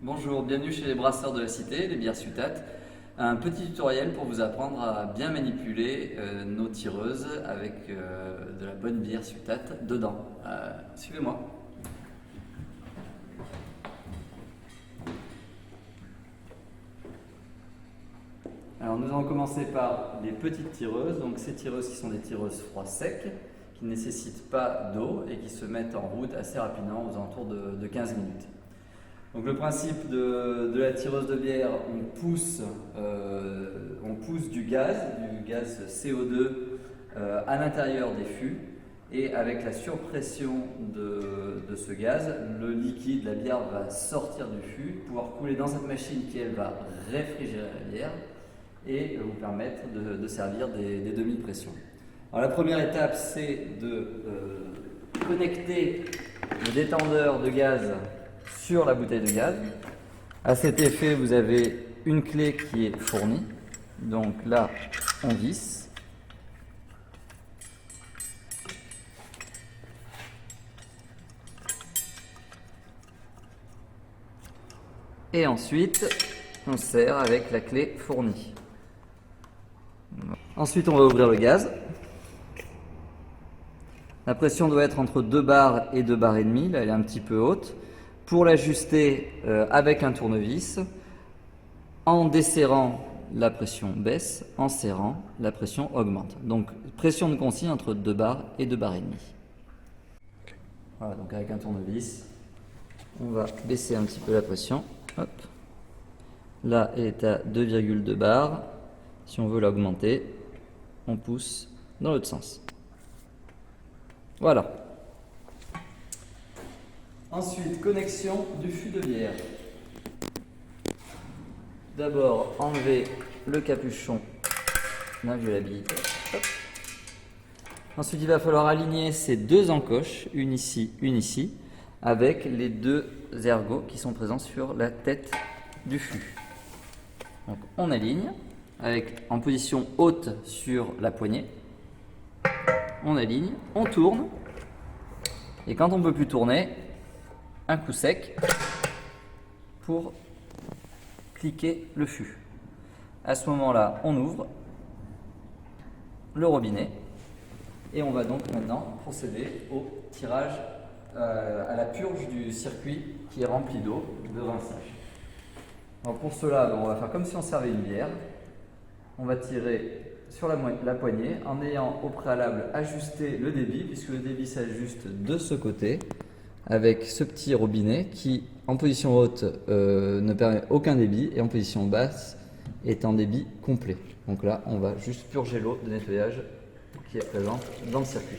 Bonjour, bienvenue chez les brasseurs de la cité, les bières Sutat. Un petit tutoriel pour vous apprendre à bien manipuler nos tireuses avec de la bonne bière Sutat dedans. Suivez-moi. Alors nous allons commencer par les petites tireuses. Donc ces tireuses qui sont des tireuses froid sec, qui ne nécessitent pas d'eau et qui se mettent en route assez rapidement aux alentours de 15 minutes. Donc le principe de la tireuse de bière, on pousse du gaz CO2 à l'intérieur des fûts, et avec la surpression de ce gaz, le liquide, la bière va sortir du fût, pouvoir couler dans cette machine qui elle va réfrigérer la bière et vous permettre de servir des demi-pressions. Alors la première étape, c'est de connecter le détendeur de gaz sur la bouteille de gaz. À cet effet, vous avez une clé qui est fournie. Donc là, on visse. Et ensuite, on serre avec la clé fournie. Ensuite, on va ouvrir le gaz. La pression doit être entre 2 bars et 2 bars et demi. Là, elle est un petit peu haute. Pour l'ajuster avec un tournevis, en desserrant, la pression baisse, en serrant, la pression augmente. Donc, pression de consigne entre 2 bars et 2 bars et demi. Voilà, donc avec un tournevis, on va baisser un petit peu la pression. Hop. Là, elle est à 2,2 bars. Si on veut l'augmenter, on pousse dans l'autre sens. Voilà. Ensuite, connexion du fût de bière. D'abord, enlever le capuchon d'inviolabilité. Ensuite, il va falloir aligner ces deux encoches, une ici, avec les deux ergots qui sont présents sur la tête du fût. Donc, on aligne en position haute sur la poignée. On aligne, on tourne. Et quand on ne peut plus tourner, un coup sec pour cliquer le fût. À ce moment-là, on ouvre le robinet et on va donc maintenant procéder au tirage, à la purge du circuit qui est rempli d'eau, de rinçage. Alors pour cela, on va faire comme si on servait une bière. On va tirer sur la poignée en ayant au préalable ajusté le débit, puisque le débit s'ajuste de ce côté avec ce petit robinet qui en position haute ne permet aucun débit et en position basse est en débit complet. Donc là, on va juste purger l'eau de nettoyage qui est présente dans le circuit.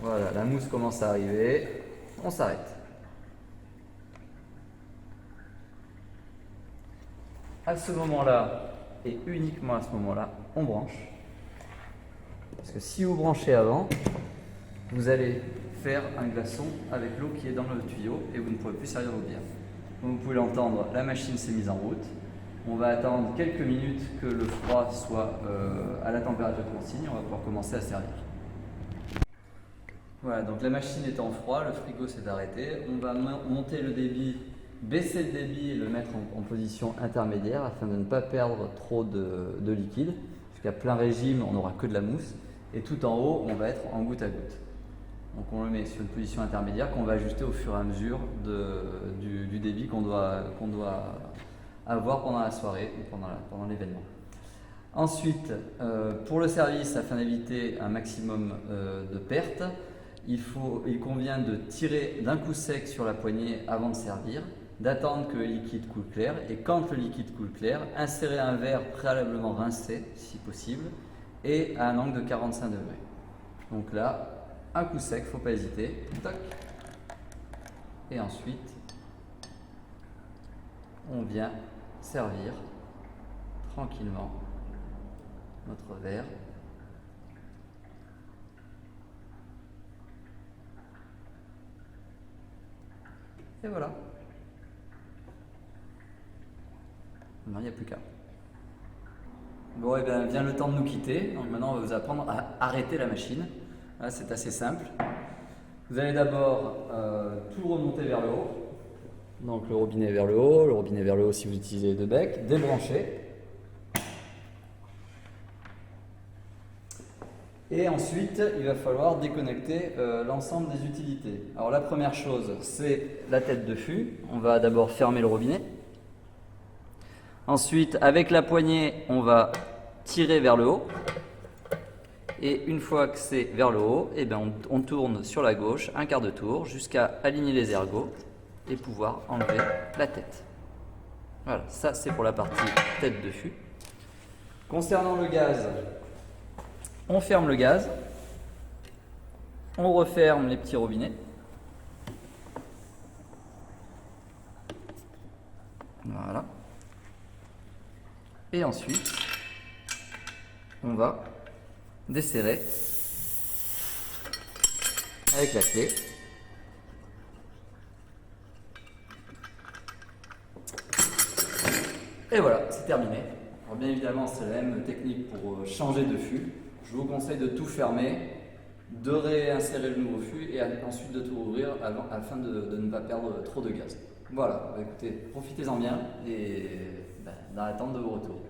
Voilà, la mousse commence à arriver, on s'arrête. À ce moment-là, et uniquement à ce moment-là, on branche. Parce que si vous branchez avant, vous allez faire un glaçon avec l'eau qui est dans le tuyau et vous ne pourrez plus servir vos bières. Comme vous pouvez l'entendre, la machine s'est mise en route. On va attendre quelques minutes que le froid soit à la température de consigne. On va pouvoir commencer à servir. Voilà, donc la machine est en froid, le frigo s'est arrêté. On va monter le débit, baisser le débit et le mettre en position intermédiaire afin de ne pas perdre trop de liquide. Puisqu'à plein régime, on n'aura que de la mousse. Et tout en haut, on va être en goutte à goutte. Donc on le met sur une position intermédiaire qu'on va ajuster au fur et à mesure du débit qu'on doit avoir pendant la soirée ou pendant l'événement. Ensuite, pour le service, afin d'éviter un maximum de pertes, il convient de tirer d'un coup sec sur la poignée avant de servir, d'attendre que le liquide coule clair et quand le liquide coule clair, insérer un verre préalablement rincé si possible et à un angle de 45 degrés. Donc là, un coup sec, il ne faut pas hésiter. Toc. Et ensuite, on vient servir tranquillement notre verre. Et voilà. Maintenant, il n'y a plus qu'à. Bon, et bien vient le temps de nous quitter. Donc maintenant, on va vous apprendre à arrêter la machine. Là, c'est assez simple. Vous allez d'abord tout remonter vers le haut. Donc le robinet vers le haut si vous utilisez les deux becs, débrancher. Et ensuite, il va falloir déconnecter l'ensemble des utilités. Alors la première chose, c'est la tête de fût. On va d'abord fermer le robinet. Ensuite, avec la poignée, on va tirer vers le haut. Et une fois que c'est vers le haut, eh bien on tourne sur la gauche un quart de tour jusqu'à aligner les ergots et pouvoir enlever la tête. Voilà, ça c'est pour la partie tête de fût. Concernant le gaz, on ferme le gaz, on referme les petits robinets. Voilà. Et ensuite, on va desserrer avec la clé. Et voilà, c'est terminé. Alors bien évidemment, c'est la même technique pour changer de fût. Je vous conseille de tout fermer, de réinsérer le nouveau fût et ensuite de tout ouvrir afin de ne pas perdre trop de gaz. Voilà, bah écoutez, profitez-en bien et dans l'attente de vos retours.